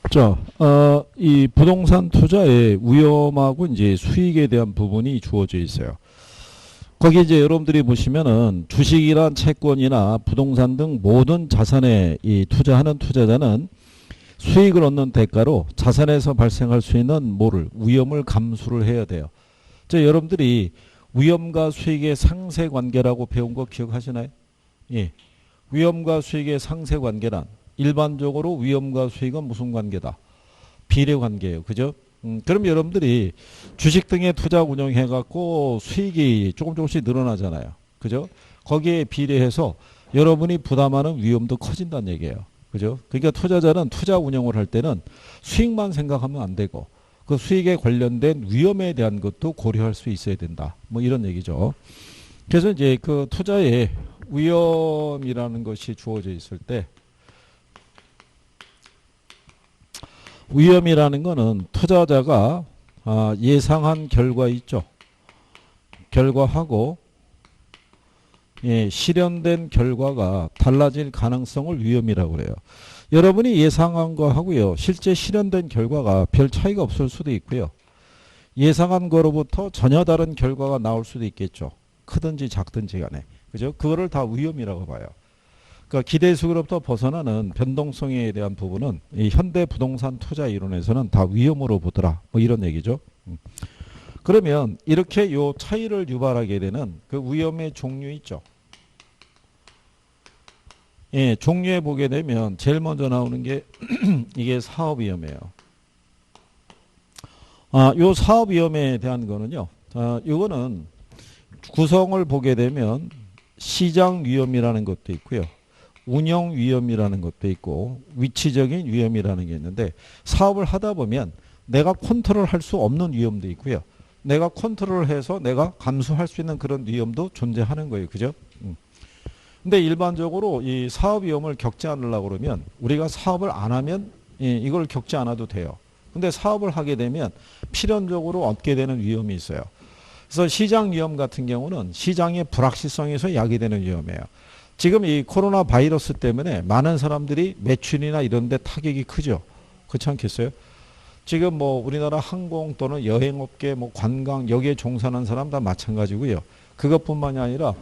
자, 이 부동산 투자의 위험하고 이제 수익에 대한 부분이 주어져 있어요. 거기 이제 여러분들이 보시면은 주식이란 채권이나 부동산 등 모든 자산에 이 투자하는 투자자는 수익을 얻는 대가로 자산에서 발생할 수 있는 뭐를 위험을 감수를 해야 돼요. 자, 여러분들이 위험과 수익의 상세 관계라고 배운 거 기억하시나요? 예. 위험과 수익의 상세 관계란 일반적으로 위험과 수익은 무슨 관계다? 비례 관계예요. 그죠? 그럼 여러분들이 주식 등에 투자 운영해 갖고 수익이 조금씩 늘어나잖아요. 그죠? 거기에 비례해서 여러분이 부담하는 위험도 커진다는 얘기예요. 그죠? 그러니까 투자자는 투자 운영을 할 때는 수익만 생각하면 안 되고 그 수익에 관련된 위험에 대한 것도 고려할 수 있어야 된다. 뭐 이런 얘기죠. 그래서 이제 그 투자에 위험이라는 것이 주어져 있을 때 위험이라는 거는 투자자가 예상한 결과 있죠. 결과하고 실현된 결과가 달라질 가능성을 위험이라고 그래요. 여러분이 예상한 거하고요. 실제 실현된 결과가 별 차이가 없을 수도 있고요. 예상한 거로부터 전혀 다른 결과가 나올 수도 있겠죠. 크든지 작든지 간에. 그죠? 그거를 다 위험이라고 봐요. 그러니까 기대수로부터 벗어나는 변동성에 대한 부분은 이 현대 부동산 투자 이론에서는 다 위험으로 보더라. 뭐 이런 얘기죠. 그러면 이렇게 요 차이를 유발하게 되는 그 위험의 종류 있죠. 예, 종류에 보게 되면 제일 먼저 나오는 게 이게 사업 위험이에요. 요 사업 위험에 대한 거는요. 요거는 구성을 보게 되면 시장 위험이라는 것도 있고요. 운영 위험이라는 것도 있고 위치적인 위험이라는 게 있는데 사업을 하다 보면 내가 컨트롤할 수 없는 위험도 있고요. 내가 컨트롤해서 내가 감수할 수 있는 그런 위험도 존재하는 거예요. 그죠? 근데 일반적으로 이 사업 위험을 겪지 않으려고 그러면 우리가 사업을 안 하면 이걸 겪지 않아도 돼요. 근데 사업을 하게 되면 필연적으로 얻게 되는 위험이 있어요. 그래서 시장 위험 같은 경우는 시장의 불확실성에서 야기되는 위험이에요. 지금 이 코로나 바이러스 때문에 많은 사람들이 매출이나 이런 데 타격이 크죠. 그렇지 않겠어요? 지금 뭐 우리나라 항공 또는 여행업계 뭐 관광 여기에 종사하는 사람 다 마찬가지고요. 그것뿐만이 아니라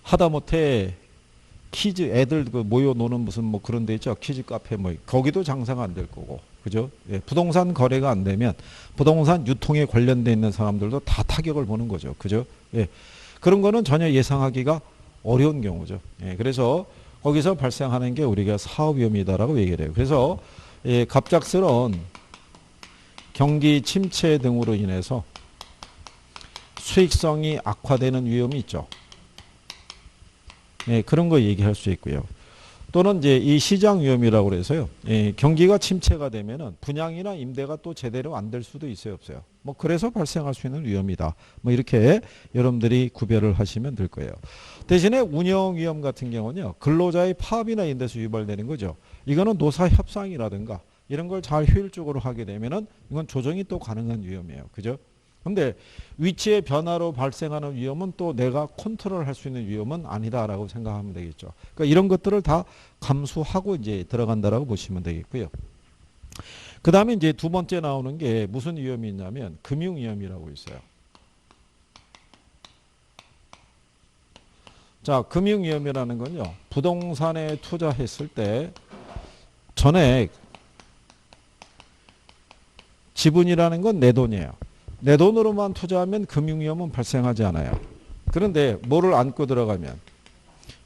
하다못해 키즈 애들 그 모여 노는 무슨 뭐 그런 데 있죠. 키즈 카페 뭐 거기도 장사가 안 될 거고. 그죠? 예, 부동산 거래가 안 되면 부동산 유통에 관련돼 있는 사람들도 다 타격을 보는 거죠. 그죠? 예. 그런 거는 전혀 예상하기가 어려운 경우죠. 예, 그래서 거기서 발생하는 게 우리가 사업 위험이다라고 얘기를 해요. 그래서 예, 갑작스러운 경기 침체 등으로 인해서 수익성이 악화되는 위험이 있죠. 예, 그런 거 얘기할 수 있고요. 또는 이제 이 시장 위험이라고 그래서요. 예, 경기가 침체가 되면은 분양이나 임대가 또 제대로 안 될 수도 있어요, 없어요. 뭐 그래서 발생할 수 있는 위험이다. 뭐 이렇게 여러분들이 구별을 하시면 될 거예요. 대신에 운영 위험 같은 경우는요. 근로자의 파업이나 이런 데서 유발되는 거죠. 이거는 노사 협상이라든가 이런 걸 잘 효율적으로 하게 되면은 이건 조정이 또 가능한 위험이에요. 그죠? 근데 위치의 변화로 발생하는 위험은 또 내가 컨트롤할 수 있는 위험은 아니다라고 생각하면 되겠죠. 그러니까 이런 것들을 다 감수하고 이제 들어간다라고 보시면 되겠고요. 그 다음에 이제 두 번째 나오는 게 무슨 위험이 있냐면 금융 위험이라고 있어요. 자, 금융 위험이라는 건요. 부동산에 투자했을 때 전액 지분이라는 건 내 돈이에요. 내 돈으로만 투자하면 금융위험은 발생하지 않아요. 그런데 뭐를 안고 들어가면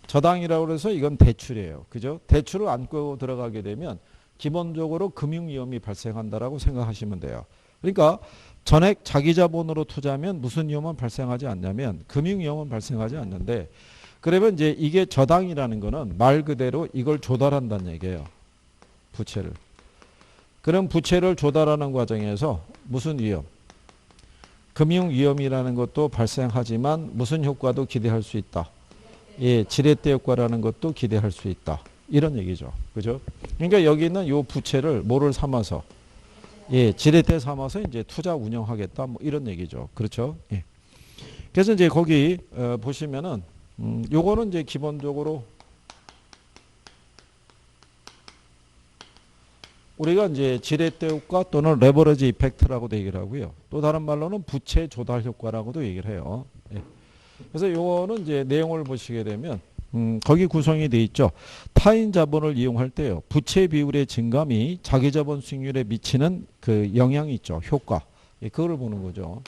저당이라고 해서 이건 대출이에요. 그죠? 대출을 안고 들어가게 되면 기본적으로 금융위험이 발생한다라고 생각하시면 돼요. 그러니까 전액 자기 자본으로 투자하면 무슨 위험은 발생하지 않냐면 금융위험은 발생하지 않는데 그러면 이제 이게 저당이라는 거는 말 그대로 이걸 조달한다는 얘기예요. 부채를. 그럼 부채를 조달하는 과정에서 무슨 위험? 금융 위험이라는 것도 발생하지만 무슨 효과도 기대할 수 있다. 예, 지렛대 효과라는 것도 기대할 수 있다. 이런 얘기죠. 그죠? 그러니까 여기는 요 부채를 뭐를 삼아서 예, 지렛대 삼아서 이제 투자 운영하겠다. 뭐 이런 얘기죠. 그렇죠? 예. 그래서 이제 거기 보시면은 요거는 이제 기본적으로 우리가 이제 지렛대 효과 또는 레버리지 이펙트라고도 얘기를 하고요. 또 다른 말로는 부채 조달 효과라고도 얘기를 해요. 예. 그래서 요거는 이제 내용을 보시게 되면 거기 구성이 돼 있죠. 타인 자본을 이용할 때요. 부채 비율의 증감이 자기 자본 수익률에 미치는 그 영향이 있죠. 효과. 예, 그거를 보는 거죠.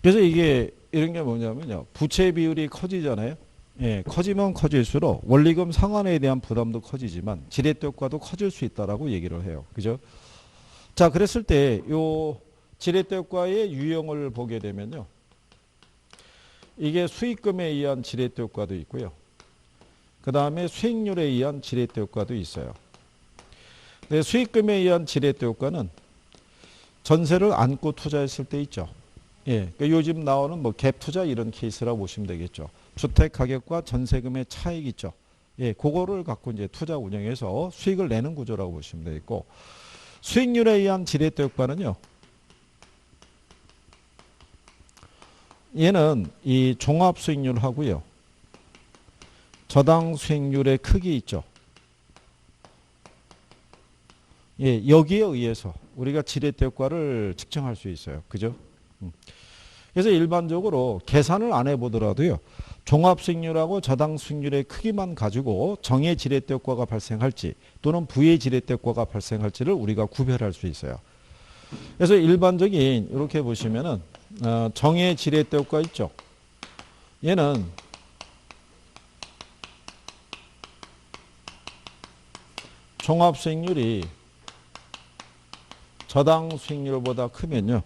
그래서 이게 이런 게 뭐냐면요. 부채 비율이 커지잖아요. 예, 커지면 커질수록 원리금 상환에 대한 부담도 커지지만 지렛대 효과도 커질 수 있다라고 얘기를 해요. 그죠? 자, 그랬을 때 요 지렛대 효과의 유형을 보게 되면요. 이게 수익금에 의한 지렛대 효과도 있고요. 그 다음에 수익률에 의한 지렛대 효과도 있어요. 근데 수익금에 의한 지렛대 효과는 전세를 안고 투자했을 때 있죠. 예, 그러니까 요즘 나오는 뭐 갭 투자 이런 케이스라고 보시면 되겠죠. 주택 가격과 전세금의 차익 있죠. 예, 그거를 갖고 이제 투자 운영해서 수익을 내는 구조라고 보시면 되겠고, 수익률에 의한 지렛대 효과는요. 얘는 이 종합 수익률하고요. 저당 수익률의 크기 있죠. 예, 여기에 의해서 우리가 지렛대 효과를 측정할 수 있어요. 그죠? 그래서 일반적으로 계산을 안 해보더라도요. 종합수익률하고 저당수익률의 크기만 가지고 정의 지렛대 효과가 발생할지 또는 부의 지렛대 효과가 발생할지를 우리가 구별할 수 있어요. 그래서 일반적인 이렇게 보시면은 정의 지렛대 효과 있죠. 얘는 종합수익률이 저당수익률보다 크면요.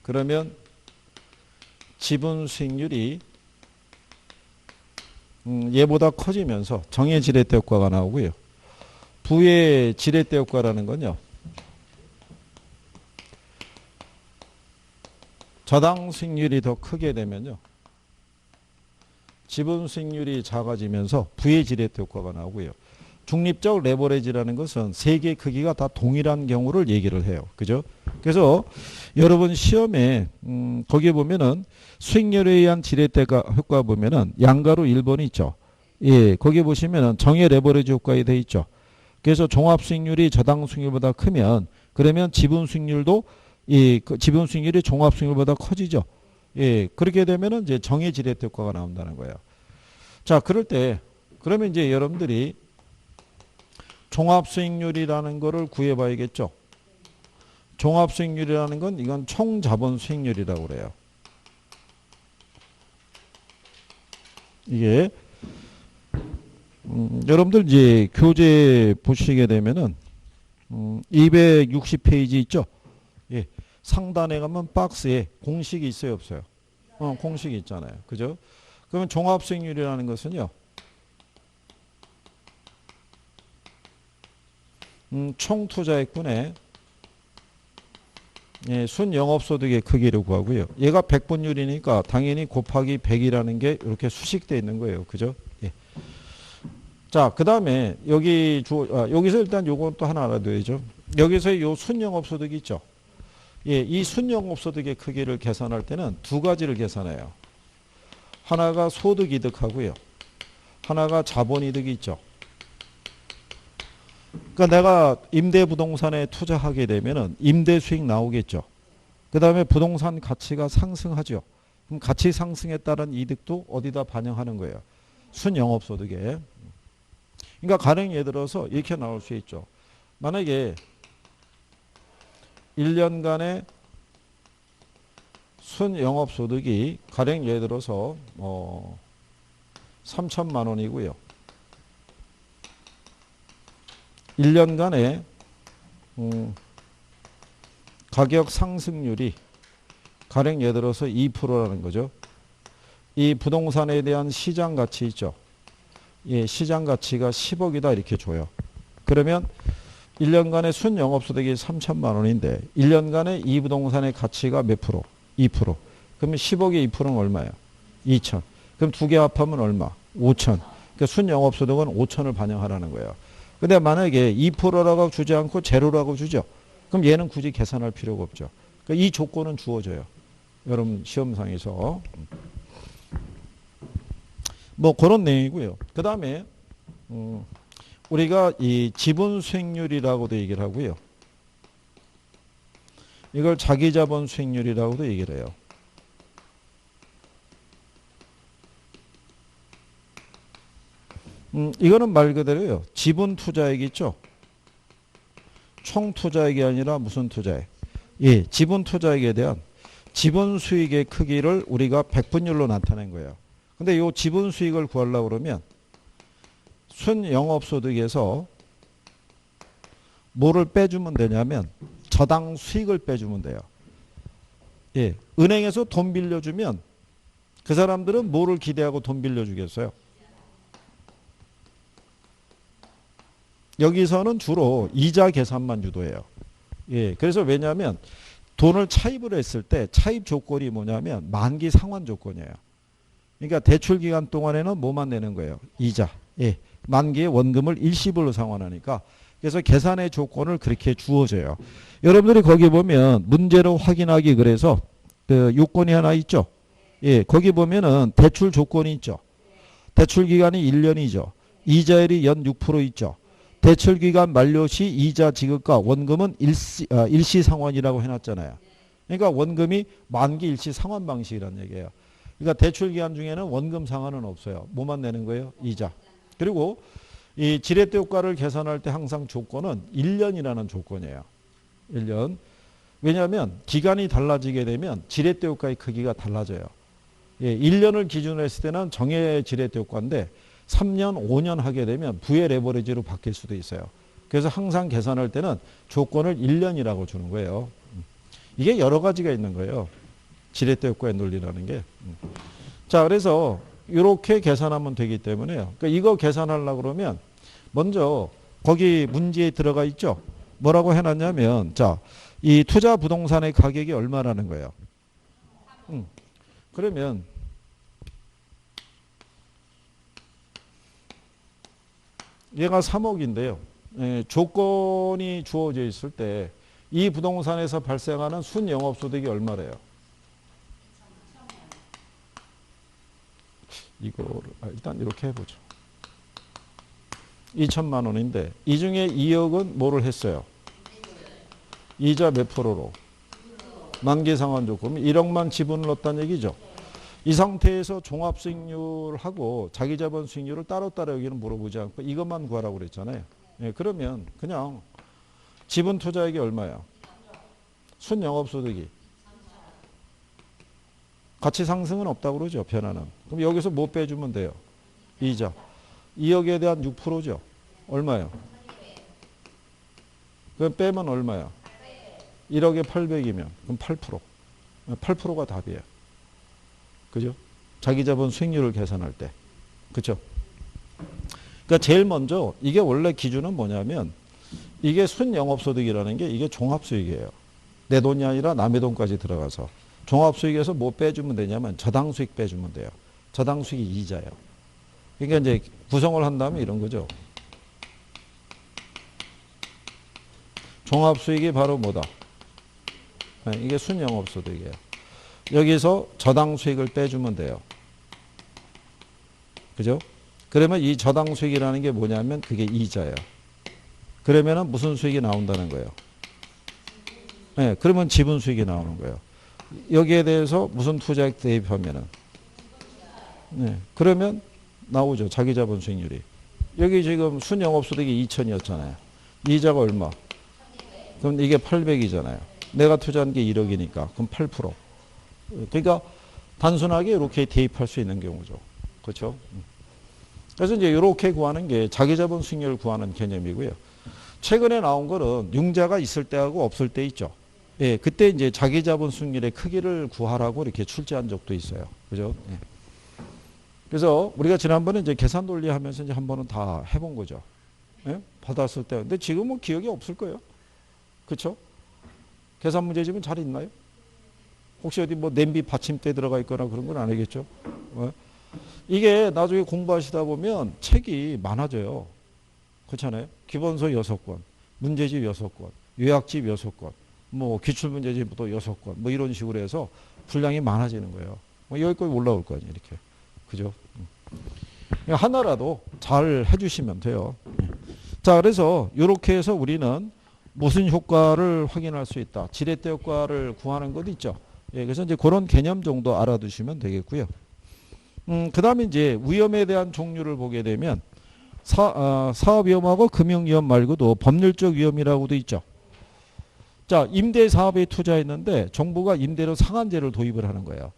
그러면 지분 수익률이 얘보다 커지면서 정의 지렛대 효과가 나오고요. 부의 지렛대 효과라는 건요. 저당 수익률이 더 크게 되면요. 지분 수익률이 작아지면서 부의 지렛대 효과가 나오고요. 중립적 레버리지라는 것은 세 개의 크기가 다 동일한 경우를 얘기를 해요. 그죠? 그래서 여러분 시험에 거기에 보면은 수익률에 의한 지렛대 효과 보면은 양가로 1번이 있죠. 예, 거기 보시면은 정의 레버리지 효과에 돼 있죠. 그래서 종합 수익률이 저당 수익률보다 크면 그러면 지분 수익률도 그 지분 수익률이 종합 수익률보다 커지죠. 예, 그렇게 되면은 이제 정의 지렛대 효과가 나온다는 거예요. 자, 그럴 때 그러면 이제 여러분들이 종합수익률이라는 거를 구해봐야겠죠. 종합수익률이라는 건 이건 총자본 수익률이라고 그래요. 이게 여러분들 이제 교재 보시게 되면은 260페이지 있죠. 예, 상단에 가면 박스에 공식이 있어요, 없어요? 공식이 있잖아요. 그죠? 그러면 종합수익률이라는 것은요. 총 투자액분의 예, 순영업소득의 크기를 구하고요. 얘가 100분율이니까 당연히 곱하기 100이라는 게 이렇게 수식되어 있는 거예요. 그죠? 예. 자, 그 다음에 여기서 일단 요건 또 하나 알아둬야죠. 여기서 요 순영업소득이 있죠. 예, 이 순영업소득의 크기를 계산할 때는 두 가지를 계산해요. 하나가 소득이득하고요. 하나가 자본이득이 있죠. 그러니까 내가 임대부동산에 투자하게 되면은 임대 수익 나오겠죠. 그 다음에 부동산 가치가 상승하죠. 그럼 가치 상승에 따른 이득도 어디다 반영하는 거예요? 순영업소득에. 그러니까 가령 예를 들어서 이렇게 나올 수 있죠. 만약에 1년간의 순영업소득이 가령 예를 들어서 3천만 원이고요. 1년간의 가격 상승률이 가령 예를 들어서 2%라는 거죠. 이 부동산에 대한 시장 가치 있죠. 예, 시장 가치가 10억이다 이렇게 줘요. 그러면 1년간의 순영업소득이 3천만 원인데 1년간의 이 부동산의 가치가 몇 프로? 2%. 그러면 10억의 2%는 얼마예요? 2천. 그럼 두 개 합하면 얼마? 5천. 그러니까 순영업소득은 5천을 반영하라는 거예요. 근데 만약에 2%라고 주지 않고 제로라고 주죠. 그럼 얘는 굳이 계산할 필요가 없죠. 그러니까 이 조건은 주어져요. 여러분 시험상에서. 뭐 그런 내용이고요. 그 다음에 우리가 이 지분 수익률이라고도 얘기를 하고요. 이걸 자기자본 수익률이라고도 얘기를 해요. 이거는 말 그대로요. 지분 투자액 있죠. 총 투자액이 아니라 무슨 투자액? 예, 지분 투자액에 대한 지분 수익의 크기를 우리가 백분율로 나타낸 거예요. 근데 이 지분 수익을 구하려고 그러면 순영업소득에서 뭐를 빼주면 되냐면 저당 수익을 빼주면 돼요. 예, 은행에서 돈 빌려주면 그 사람들은 뭐를 기대하고 돈 빌려주겠어요? 여기서는 주로 이자 계산만 유도해요. 예, 그래서 왜냐하면 돈을 차입을 했을 때 차입 조건이 뭐냐면 만기 상환 조건이에요. 그러니까 대출 기간 동안에는 뭐만 내는 거예요? 이자. 예, 만기의 원금을 일시불로 상환하니까 그래서 계산의 조건을 그렇게 주어져요. 여러분들이 거기 보면 문제로 확인하기 그래서 그 요건이 하나 있죠. 예, 거기 보면은 대출 조건이 있죠. 대출 기간이 1년이죠. 이자율이 연 6% 있죠. 대출 기간 만료 시 이자 지급과 원금은 일시 상환이라고 해놨잖아요. 그러니까 원금이 만기 일시 상환 방식이라는 얘기예요. 그러니까 대출 기간 중에는 원금 상환은 없어요. 뭐만 내는 거예요? 이자. 그리고 이 지렛대 효과를 계산할 때 항상 조건은 1년이라는 조건이에요. 1년. 왜냐하면 기간이 달라지게 되면 지렛대 효과의 크기가 달라져요. 예, 1년을 기준으로 했을 때는 정해 지렛대 효과인데 3년, 5년 하게 되면 부의 레버리지로 바뀔 수도 있어요. 그래서 항상 계산할 때는 조건을 1년이라고 주는 거예요. 이게 여러 가지가 있는 거예요. 지렛대 효과의 논리라는 게. 자, 그래서 이렇게 계산하면 되기 때문에요. 그러니까 이거 계산하려고 그러면 먼저 거기 문제에 들어가 있죠. 뭐라고 해놨냐면 자, 이 투자 부동산의 가격이 얼마라는 거예요. 그러면 얘가 3억인데요. 예, 조건이 주어져 있을 때 이 부동산에서 발생하는 순영업소득이 얼마래요? 이거를 일단 이렇게 해보죠. 2천만 원인데 이 중에 2억은 뭐를 했어요? 이자 몇 프로로? 만기 상환 조건. 1억만 지분을 넣었다는 얘기죠. 이 상태에서 종합수익률하고 자기자본 수익률을 따로따로 여기는 물어보지 않고 이것만 구하라고 그랬잖아요. 예, 그러면 그냥 지분 투자액이 얼마야? 순영업소득이. 가치 상승은 없다고 그러죠. 변화는. 그럼 여기서 뭐 빼주면 돼요? 이자. 2억에 대한 6%죠. 얼마요? 그럼 빼면 얼마야? 1억에 800이면 그럼 8%. 8%가 답이에요. 그죠? 자기자본 수익률을 계산할 때. 그죠? 그러니까 제일 먼저 이게 원래 기준은 뭐냐면 이게 순영업소득이라는 게 이게 종합수익이에요. 내 돈이 아니라 남의 돈까지 들어가서. 종합수익에서 뭐 빼주면 되냐면 저당수익 빼주면 돼요. 저당수익이 이자예요. 그러니까 이제 구성을 한다면 이런 거죠. 종합수익이 바로 뭐다? 이게 순영업소득이에요. 여기서 저당수익을 빼주면 돼요. 그죠? 그러면 이 저당수익이라는 게 뭐냐면 그게 이자예요. 그러면은 무슨 수익이 나온다는 거예요? 네, 그러면 지분 수익이 나오는 거예요. 여기에 대해서 무슨 투자액 대입하면은 네, 그러면 나오죠. 자기자본 수익률이. 여기 지금 순영업소득이 2천이었잖아요. 이자가 얼마? 그럼 이게 800이잖아요. 내가 투자한 게 1억이니까 그럼 8%. 그러니까 단순하게 이렇게 대입할 수 있는 경우죠. 그렇죠? 그래서 이제 이렇게 구하는 게 자기자본 수익률을 구하는 개념이고요. 최근에 나온 거는 융자가 있을 때하고 없을 때 있죠. 예, 그때 이제 자기자본 수익률의 크기를 구하라고 이렇게 출제한 적도 있어요. 그죠? 예. 그래서 우리가 지난번에 이제 계산 논리 하면서 이제 한 번은 다 해본 거죠. 예? 받았을 때. 근데 지금은 기억이 없을 거예요. 그렇죠? 계산 문제집은 잘 있나요? 혹시 어디 뭐 냄비 받침대 들어가 있거나 그런 건 아니겠죠? 어? 이게 나중에 공부하시다 보면 책이 많아져요. 그렇잖아요. 기본서 6권, 문제집 6권, 요약집 6권, 뭐 기출문제집도 6권, 뭐 이런 식으로 해서 분량이 많아지는 거예요. 뭐 여기까지 올라올 거 아니에요, 이렇게. 그죠? 하나라도 잘 해주시면 돼요. 자, 그래서 이렇게 해서 우리는 무슨 효과를 확인할 수 있다. 지렛대 효과를 구하는 것 있죠. 예, 그래서 이제 그런 개념 정도 알아두시면 되겠고요. 그 다음에 이제 위험에 대한 종류를 보게 되면 사업위험하고 금융위험 말고도 법률적 위험이라고도 있죠. 자, 임대사업에 투자했는데 정부가 임대료 상한제를 도입을 하는 거예요.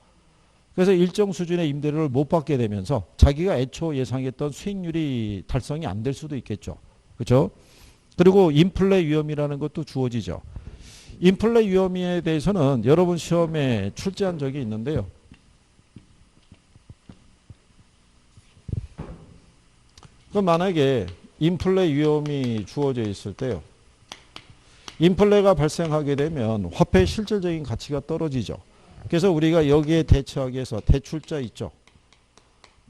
그래서 일정 수준의 임대료를 못 받게 되면서 자기가 애초 예상했던 수익률이 달성이 안 될 수도 있겠죠. 그렇죠? 그리고 인플레 위험이라는 것도 주어지죠. 인플레 위험에 대해서는 여러분 시험에 출제한 적이 있는데요. 그럼 만약에 인플레 위험이 주어져 있을 때요. 인플레가 발생하게 되면 화폐의 실질적인 가치가 떨어지죠. 그래서 우리가 여기에 대처하기 위해서 대출자 있죠.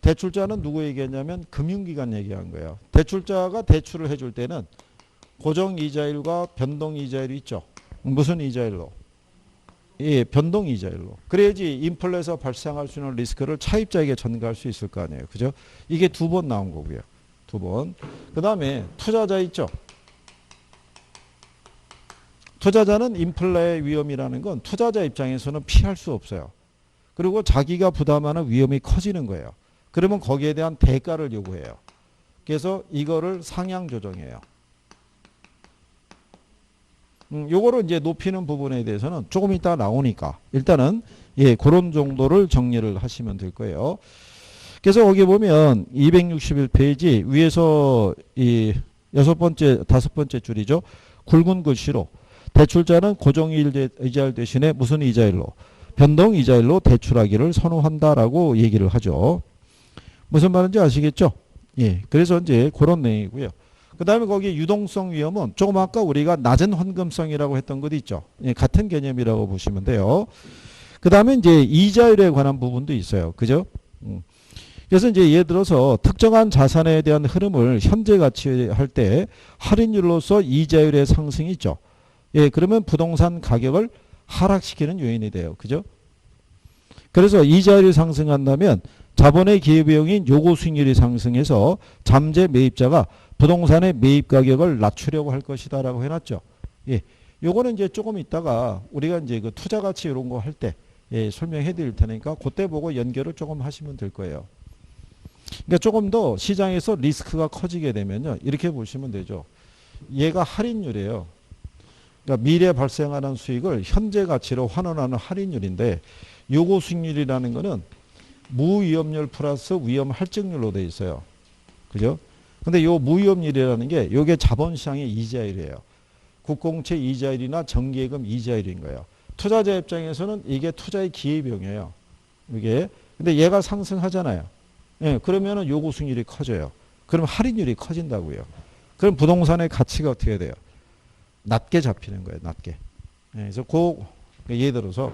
대출자는 누구 얘기했냐면 금융기관 얘기한 거예요. 대출자가 대출을 해줄 때는 고정이자율과 변동이자율이 있죠. 무슨 이자율로? 예, 변동이자율로. 그래야지 인플레에서 발생할 수 있는 리스크를 차입자에게 전가할 수 있을 거 아니에요. 그죠? 이게 2번 나온 거고요. 2번. 그 다음에 투자자 있죠. 투자자는 인플레 위험이라는 건 투자자 입장에서는 피할 수 없어요. 그리고 자기가 부담하는 위험이 커지는 거예요. 그러면 거기에 대한 대가를 요구해요. 그래서 이거를 상향 조정해요. 요거를 이제 높이는 부분에 대해서는 조금 이따 나오니까 일단은 예, 그런 정도를 정리를 하시면 될 거예요. 그래서 거기 보면 261페이지 위에서 이 6번째, 5번째 줄이죠. 굵은 글씨로 대출자는 고정이자율 대신에 무슨 이자율로? 변동이자율로 대출하기를 선호한다라고 얘기를 하죠. 무슨 말인지 아시겠죠? 예, 그래서 이제 그런 내용이고요. 그 다음에 거기 유동성 위험은 조금 아까 우리가 낮은 환금성이라고 했던 것 있죠. 예, 같은 개념이라고 보시면 돼요. 그 다음에 이제 이자율에 관한 부분도 있어요. 그죠? 그래서 이제 예를 들어서 특정한 자산에 대한 흐름을 현재 가치할 때 할인율로서 이자율의 상승이 있죠. 예, 그러면 부동산 가격을 하락시키는 요인이 돼요. 그죠? 그래서 이자율이 상승한다면 자본의 기회비용인 요구 수익률이 상승해서 잠재 매입자가 부동산의 매입 가격을 낮추려고 할 것이다라고 해놨죠. 예, 요거는 이제 조금 있다가 우리가 이제 그 투자 가치 이런 거 할 때 예, 설명해 드릴 테니까 그때 보고 연결을 조금 하시면 될 거예요. 그러니까 조금 더 시장에서 리스크가 커지게 되면요. 이렇게 보시면 되죠. 얘가 할인율이에요. 그러니까 미래 발생하는 수익을 현재 가치로 환원하는 할인율인데 요구 수익률이라는 거는 무위험률 플러스 위험 할증률로 돼 있어요. 그죠? 근데 요 무위험률이라는 게 요게 자본시장의 이자율이에요. 국공채 이자율이나 정기예금 이자율인 거예요. 투자자 입장에서는 이게 투자의 기회비용이에요. 이게. 근데 얘가 상승하잖아요. 예, 그러면은 요구 수익률이 커져요. 그럼 할인율이 커진다고요. 그럼 부동산의 가치가 어떻게 돼요? 낮게 잡히는 거예요. 낮게. 예, 그래서 예를 들어서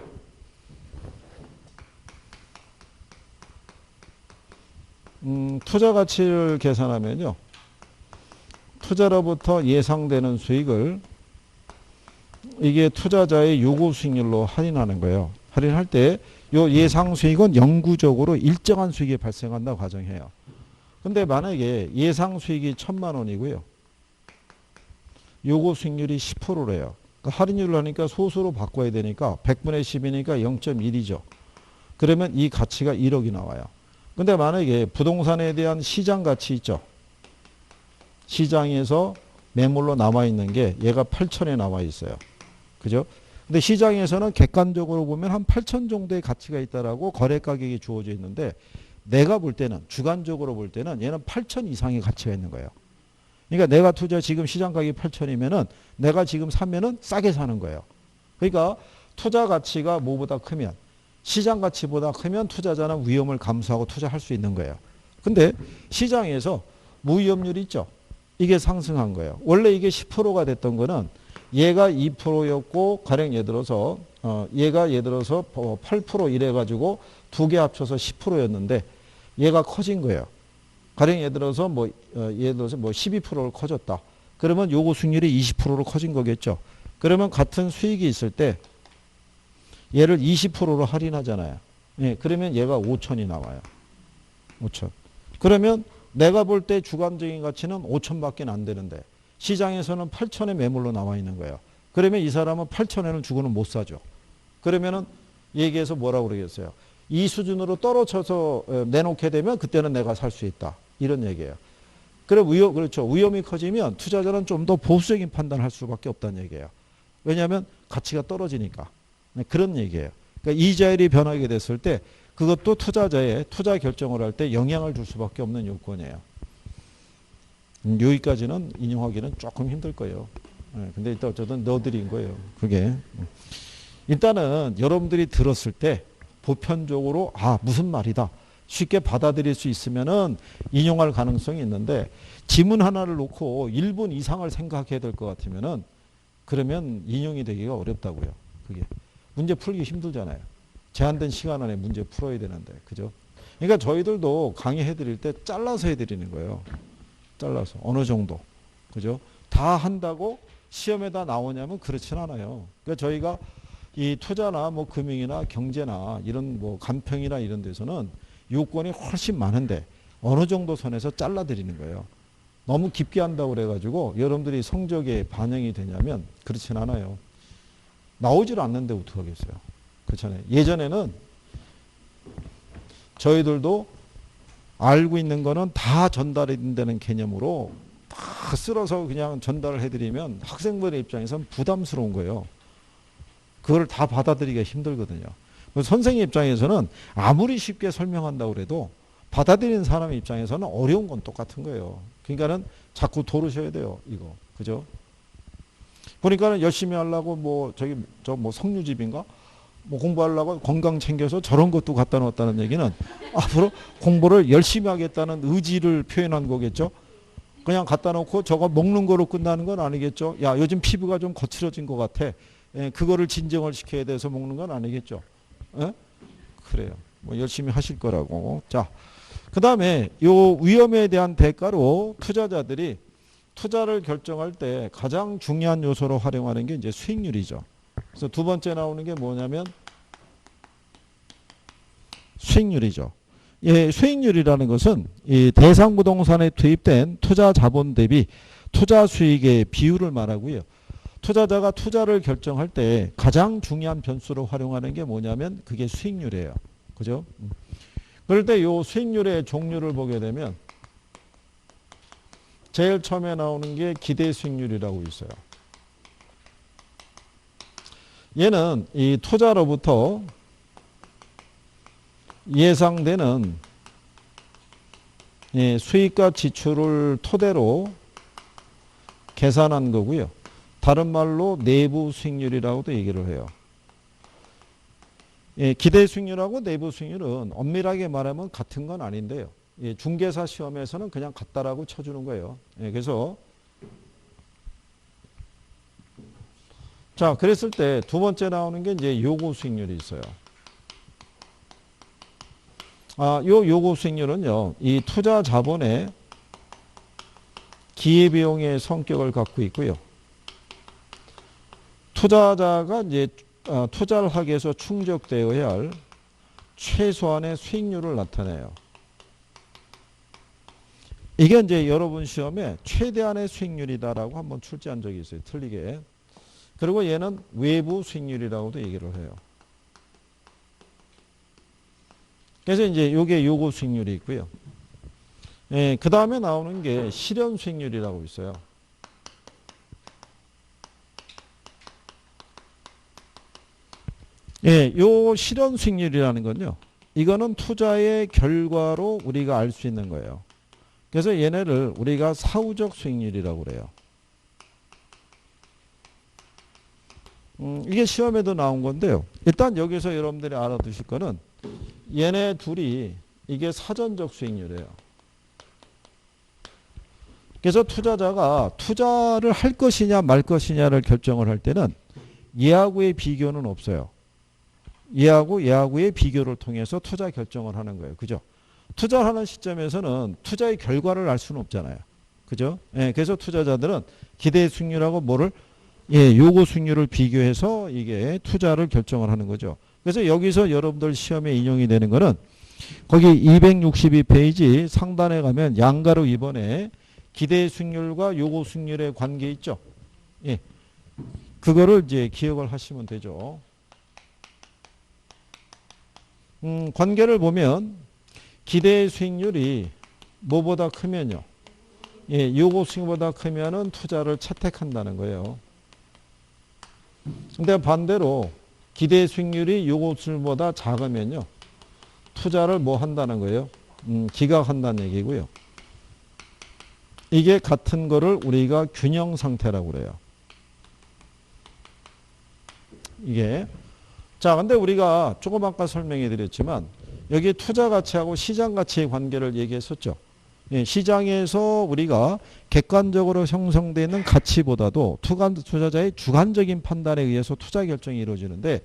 투자 가치를 계산하면요. 투자로부터 예상되는 수익을 이게 투자자의 요구 수익률로 할인하는 거예요. 할인할 때 요 예상 수익은 영구적으로 일정한 수익이 발생한다고 가정해요. 근데 만약에 예상 수익이 1,000만 원이고요. 요구 수익률이 10%래요. 그러니까 할인율을 하니까 소수로 바꿔야 되니까 100분의 10이니까 0.1이죠. 그러면 이 가치가 1억이 나와요. 근데 만약에 부동산에 대한 시장 가치 있죠. 시장에서 매물로 남아있는 게 얘가 8천에 나와 있어요. 그죠? 근데 시장에서는 객관적으로 보면 한 8천 정도의 가치가 있다라고 거래 가격이 주어져 있는데 내가 볼 때는 주관적으로 볼 때는 얘는 8천 이상의 가치가 있는 거예요. 그러니까 내가 투자 지금 시장 가격이 8천이면은 내가 지금 사면은 싸게 사는 거예요. 그러니까 투자 가치가 뭐보다 크면 시장 가치보다 크면 투자자는 위험을 감수하고 투자할 수 있는 거예요. 근데 시장에서 무위험률이 있죠. 이게 상승한 거예요. 원래 이게 10%가 됐던 거는 얘가 2%였고 가령 예를 들어서 얘가 예를 들어서 8% 이래 가지고 두 개 합쳐서 10%였는데 얘가 커진 거예요. 가령 예를 들어서 뭐 12%를 커졌다. 그러면 요구 수익률이 20%로 커진 거겠죠. 그러면 같은 수익이 있을 때 얘를 20%로 할인하잖아요. 예, 그러면 얘가 5천이 나와요. 5천. 그러면 내가 볼 때 주관적인 가치는 5천밖에 안 되는데 시장에서는 8천의 매물로 나와 있는 거예요. 그러면 이 사람은 8천에는 주고는 못 사죠. 그러면은 얘기해서 뭐라고 그러겠어요? 이 수준으로 떨어져서 내놓게 되면 그때는 내가 살 수 있다. 이런 얘기예요. 그렇죠. 위험이 커지면 투자자는 좀 더 보수적인 판단을 할 수밖에 없다는 얘기예요. 왜냐하면 가치가 떨어지니까. 네, 그런 얘기예요. 그러니까 이자율이 변하게 됐을 때 그것도 투자자의 투자 결정을 할 때 영향을 줄 수밖에 없는 요건이에요. 여기까지는 인용하기는 조금 힘들 거예요. 네, 근데 일단 어쨌든 넣어드린 거예요. 그게. 일단은 여러분들이 들었을 때 보편적으로 무슨 말이다. 쉽게 받아들일 수 있으면은 인용할 가능성이 있는데 지문 하나를 놓고 1분 이상을 생각해야 될 것 같으면은 그러면 인용이 되기가 어렵다고요. 그게. 문제 풀기 힘들잖아요. 제한된 시간 안에 문제 풀어야 되는데. 그죠? 그러니까 저희들도 강의해 드릴 때 잘라서 해 드리는 거예요. 잘라서. 어느 정도. 그죠? 다 한다고 시험에다 나오냐면 그렇진 않아요. 그러니까 저희가 이 투자나 뭐 금융이나 경제나 이런 뭐 간평이나 이런 데서는 요건이 훨씬 많은데 어느 정도 선에서 잘라 드리는 거예요. 너무 깊게 한다고 그래가지고 여러분들이 성적에 반영이 되냐면 그렇진 않아요. 나오질 않는데 어떡하겠어요. 그렇잖아요. 예전에는 저희들도 알고 있는 거는 다 전달이 된다는 개념으로 다 쓸어서 그냥 전달을 해드리면 학생들의 입장에서는 부담스러운 거예요. 그걸 다 받아들이기가 힘들거든요. 선생님 입장에서는 아무리 쉽게 설명한다고 해도 받아들이는 사람의 입장에서는 어려운 건 똑같은 거예요. 그러니까는 자꾸 도르셔야 돼요. 이거. 그죠? 보니까는 열심히 하려고 석류집인가? 공부하려고 건강 챙겨서 저런 것도 갖다 놓았다는 얘기는 앞으로 공부를 열심히 하겠다는 의지를 표현한 거겠죠? 그냥 갖다 놓고 저거 먹는 거로 끝나는 건 아니겠죠? 야, 요즘 피부가 좀 거칠어진 것 같아. 그거를 진정을 시켜야 돼서 먹는 건 아니겠죠? 그래요. 열심히 하실 거라고. 자, 그 다음에 요 위험에 대한 대가로 투자자들이 투자를 결정할 때 가장 중요한 요소로 활용하는 게 이제 수익률이죠. 그래서 두 번째 나오는 게 뭐냐면 수익률이죠. 예, 수익률이라는 것은 이 대상 부동산에 투입된 투자 자본 대비 투자 수익의 비율을 말하고요. 투자자가 투자를 결정할 때 가장 중요한 변수로 활용하는 게 뭐냐면 그게 수익률이에요. 그죠? 그럴 때 이 수익률의 종류를 보게 되면 제일 처음에 나오는 게 기대 수익률이라고 있어요. 얘는 이 투자로부터 예상되는 수익과 지출을 토대로 계산한 거고요. 다른 말로 내부 수익률이라고도 얘기를 해요. 기대 수익률하고 내부 수익률은 엄밀하게 말하면 같은 건 아닌데요. 중개사 시험에서는 그냥 같다라고 쳐주는 거예요. 그래서 자, 그랬을 때 두 번째 나오는 게 이제 요구 수익률이 있어요. 요 요구 수익률은요, 이 투자 자본의 기회비용의 성격을 갖고 있고요. 투자자가 이제 투자를 하기 위해서 충족되어야 할 최소한의 수익률을 나타내요. 이게 이제 여러분 시험에 최대한의 수익률이다라고 한번 출제한 적이 있어요. 틀리게. 그리고 얘는 외부 수익률이라고도 얘기를 해요. 그래서 이제 요게 요구 수익률이 있고요. 그 다음에 나오는 게 실현 수익률이라고 있어요. 요 실현 수익률이라는 건요. 이거는 투자의 결과로 우리가 알 수 있는 거예요. 그래서 얘네를 우리가 사후적 수익률이라고 그래요. 이게 시험에도 나온 건데요. 일단 여기서 여러분들이 알아두실 거는 얘네 둘이 이게 사전적 수익률이에요. 그래서 투자자가 투자를 할 것이냐 말 것이냐를 결정을 할 때는 얘하고의 비교는 없어요. 얘하고의 비교를 통해서 투자 결정을 하는 거예요. 그죠? 투자하는 시점에서는 투자의 결과를 알 수는 없잖아요. 그죠? 예, 그래서 투자자들은 기대 수익률하고 뭐를 요구 수익률을 비교해서 이게 투자를 결정을 하는 거죠. 그래서 여기서 여러분들 시험에 인용이 되는 거는 거기 262페이지 상단에 가면 양가로 2번에 기대 수익률과 요구 수익률의 관계 있죠. 예. 그거를 이제 기억을 하시면 되죠. 관계를 보면 기대 수익률이 뭐보다 크면요. 요구 수익보다 크면은 투자를 채택한다는 거예요. 근데 반대로 기대 수익률이 요구 수익보다 작으면요. 투자를 뭐 한다는 거예요? 기각한다는 얘기고요. 이게 같은 거를 우리가 균형 상태라고 그래요. 이게. 자, 근데 우리가 조금 아까 설명해 드렸지만 여기 투자 가치하고 시장 가치의 관계를 얘기했었죠. 시장에서 우리가 객관적으로 형성되어 있는 가치보다도 투자자의 주관적인 판단에 의해서 투자 결정이 이루어지는데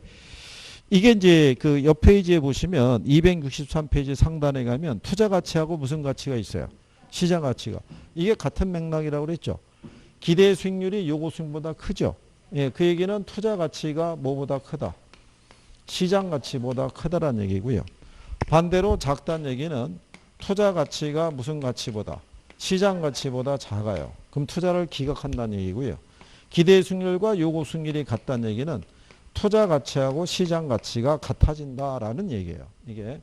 이게 이제 그 옆 페이지에 보시면 263페이지 상단에 가면 투자 가치하고 무슨 가치가 있어요? 시장 가치가. 이게 같은 맥락이라고 그랬죠. 기대 수익률이 요구 수익보다 크죠. 그 얘기는 투자 가치가 뭐보다 크다. 시장 가치보다 크다라는 얘기고요. 반대로 작다는 얘기는 투자 가치가 무슨 가치보다 시장 가치보다 작아요. 그럼 투자를 기각한다는 얘기고요. 기대 수익률과 요구 수익률이 같다는 얘기는 투자 가치하고 시장 가치가 같아진다라는 얘기예요. 이게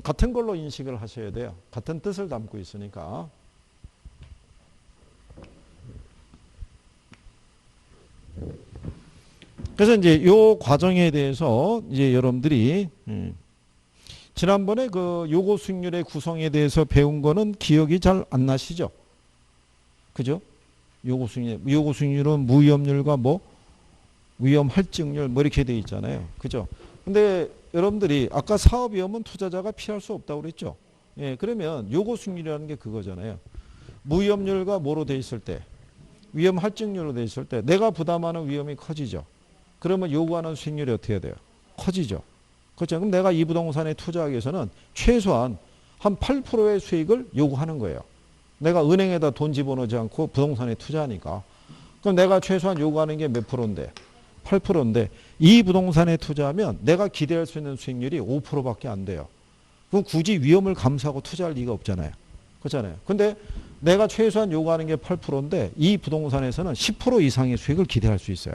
같은 걸로 인식을 하셔야 돼요. 같은 뜻을 담고 있으니까. 그래서 이제 요 과정에 대해서 이제 여러분들이 지난번에 그 요구 수익률의 구성에 대해서 배운 거는 기억이 잘 안 나시죠? 그죠? 요구 수익률은 무위험률과 뭐 위험 할증률 뭐 이렇게 돼 있잖아요. 그죠? 근데 여러분들이 아까 사업 위험은 투자자가 피할 수 없다고 그랬죠? 그러면 요구 수익률이라는 게 그거잖아요. 무위험률과 뭐로 돼 있을 때 위험 할증률로 돼 있을 때 내가 부담하는 위험이 커지죠. 그러면 요구하는 수익률이 어떻게 돼요? 커지죠. 그렇죠. 그럼 내가 이 부동산에 투자하기 위해서는 최소한 한 8%의 수익을 요구하는 거예요. 내가 은행에다 돈 집어넣지 않고 부동산에 투자하니까. 그럼 내가 최소한 요구하는 게 몇 프로인데? 8%인데 이 부동산에 투자하면 내가 기대할 수 있는 수익률이 5%밖에 안 돼요. 그럼 굳이 위험을 감수하고 투자할 리가 없잖아요. 그렇잖아요. 근데 내가 최소한 요구하는 게 8%인데 이 부동산에서는 10% 이상의 수익을 기대할 수 있어요.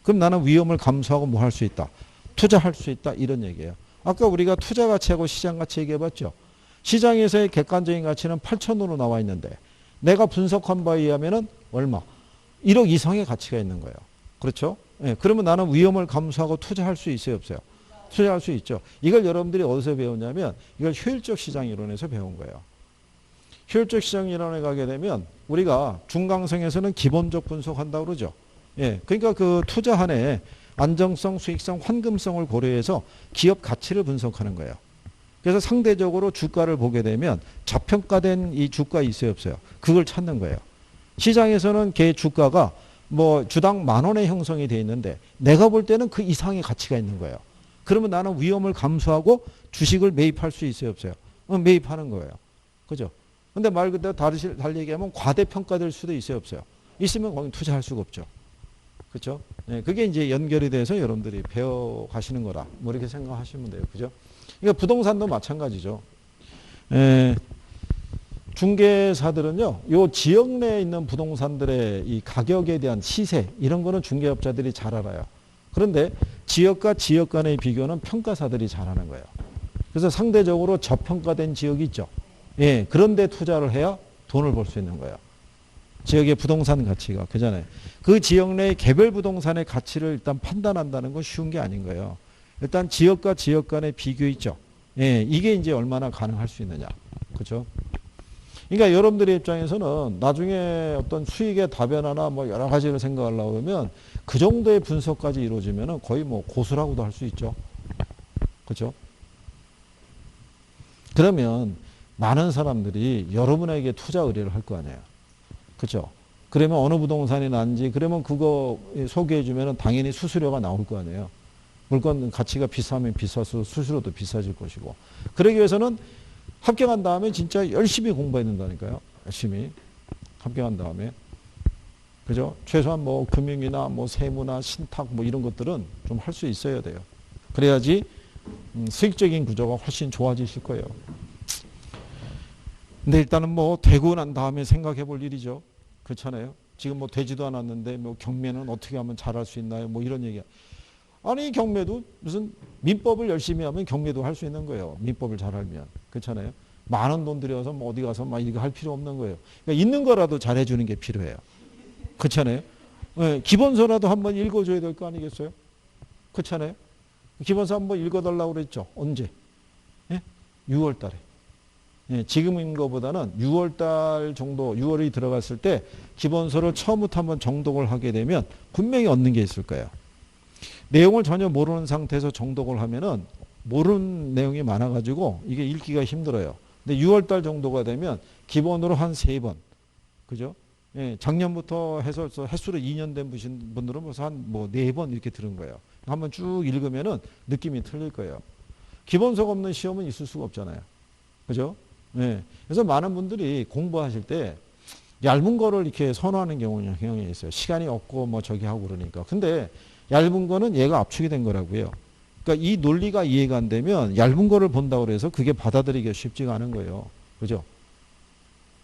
그럼 나는 위험을 감수하고 뭐 할 수 있다? 투자할 수 있다 이런 얘기예요. 아까 우리가 투자 가치하고 시장 가치 얘기해봤죠. 시장에서의 객관적인 가치는 8천으로 나와 있는데 내가 분석한 바에 의하면은 얼마? 1억 이상의 가치가 있는 거예요. 그렇죠? 그러면 나는 위험을 감수하고 투자할 수 있어요, 없어요? 투자할 수 있죠. 이걸 여러분들이 어디서 배웠냐면 이걸 효율적 시장 이론에서 배운 거예요. 효율적 시장 이론에 가게 되면 우리가 중강성에서는 기본적 분석한다고 그러죠. 그러니까 그 투자한에 안정성, 수익성, 환금성을 고려해서 기업 가치를 분석하는 거예요. 그래서 상대적으로 주가를 보게 되면 저평가된 이 주가 있어요, 없어요? 그걸 찾는 거예요. 시장에서는 걔 주가가 뭐 주당 10,000원에 형성이 돼 있는데 내가 볼 때는 그 이상의 가치가 있는 거예요. 그러면 나는 위험을 감수하고 주식을 매입할 수 있어요, 없어요? 매입하는 거예요. 그죠? 근데 말 그대로 달리 얘기하면 과대평가될 수도 있어요, 없어요? 있으면 거기 투자할 수가 없죠. 그렇죠? 그게 이제 연결이 돼서 여러분들이 배워 가시는 거라 뭐 이렇게 생각하시면 돼요. 그죠? 그러니까 부동산도 마찬가지죠. 중개사들은요, 요 지역 내에 있는 부동산들의 이 가격에 대한 시세 이런 거는 중개업자들이 잘 알아요. 그런데 지역과 지역 간의 비교는 평가사들이 잘하는 거예요. 그래서 상대적으로 저평가된 지역이 있죠. 그런데 투자를 해야 돈을 벌 수 있는 거예요. 지역의 부동산 가치가 그잖아요. 그 지역 내의 개별 부동산의 가치를 일단 판단한다는 건 쉬운 게 아닌 거예요. 일단 지역과 지역 간의 비교 있죠. 이게 이제 얼마나 가능할 수 있느냐. 그렇죠? 그러니까 여러분들의 입장에서는 나중에 어떤 수익의 다변화나 뭐 여러 가지를 생각하려고 하면 그 정도의 분석까지 이루어지면 거의 뭐 고수라고도 할 수 있죠. 그렇죠? 그러면 많은 사람들이 여러분에게 투자 의뢰를 할 거 아니에요. 그렇죠? 그러면 어느 부동산이 난지 그러면 그거 소개해 주면 당연히 수수료가 나올 거 아니에요. 물건 가치가 비싸면 비쌀수록 수수료도 비싸질 것이고. 그러기 위해서는 합격한 다음에 진짜 열심히 공부해야 된다니까요. 열심히 합격한 다음에. 그죠? 최소한 뭐 금융이나 뭐 세무나 신탁 뭐 이런 것들은 좀 할 수 있어야 돼요. 그래야지 수익적인 구조가 훨씬 좋아지실 거예요. 근데 일단은 뭐 되고 난 다음에 생각해 볼 일이죠. 그렇잖아요. 지금 뭐 되지도 않았는데 뭐 경매는 어떻게 하면 잘할 수 있나요? 뭐 이런 얘기. 아니 경매도 무슨 민법을 열심히 하면 경매도 할 수 있는 거예요. 민법을 잘 알면. 그렇잖아요. 많은 돈 들여서 뭐 어디 가서 막 이거 할 필요 없는 거예요. 그러니까 있는 거라도 잘해주는 게 필요해요. 그렇잖아요. 네, 기본서라도 한번 읽어줘야 될 거 아니겠어요? 그렇잖아요. 기본서 한번 읽어달라고 그랬죠. 언제? 예? 6월 달에. 예, 지금인 것보다는 6월 달 정도, 6월이 들어갔을 때 기본서를 처음부터 한번 정독을 하게 되면 분명히 얻는 게 있을 거예요. 내용을 전혀 모르는 상태에서 정독을 하면은 모르는 내용이 많아가지고 이게 읽기가 힘들어요. 근데 6월 달 정도가 되면 기본으로 한 3번. 그죠? 예, 작년부터 해서 횟수로 2년 된 분들은 벌써 한 뭐 4번 이렇게 들은 거예요. 한번 쭉 읽으면은 느낌이 틀릴 거예요. 기본서가 없는 시험은 있을 수가 없잖아요. 그죠? 예. 그래서 많은 분들이 공부하실 때 얇은 거를 이렇게 선호하는 경향이 있어요. 시간이 없고 뭐 저기 하고 그러니까. 근데 얇은 거는 얘가 압축이 된 거라고요. 그러니까 이 논리가 이해가 안 되면 얇은 거를 본다고 해서 그게 받아들이기가 쉽지가 않은 거예요. 그죠?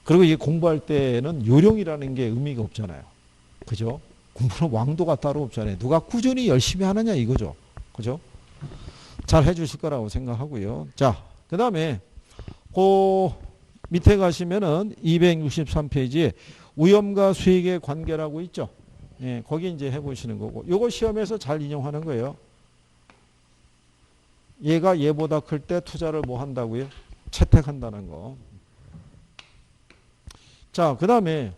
그리고 이게 공부할 때는 요령이라는 게 의미가 없잖아요. 그죠? 공부는 왕도가 따로 없잖아요. 누가 꾸준히 열심히 하느냐 이거죠. 그죠? 잘 해주실 거라고 생각하고요. 자, 그 다음에 그 밑에 가시면은 263페이지에 위험과 수익의 관계라고 있죠. 예, 거기 이제 해보시는 거고. 요거 시험에서 잘 인용하는 거예요. 얘가 얘보다 클 때 투자를 뭐 한다고요? 채택한다는 거. 자, 그 다음에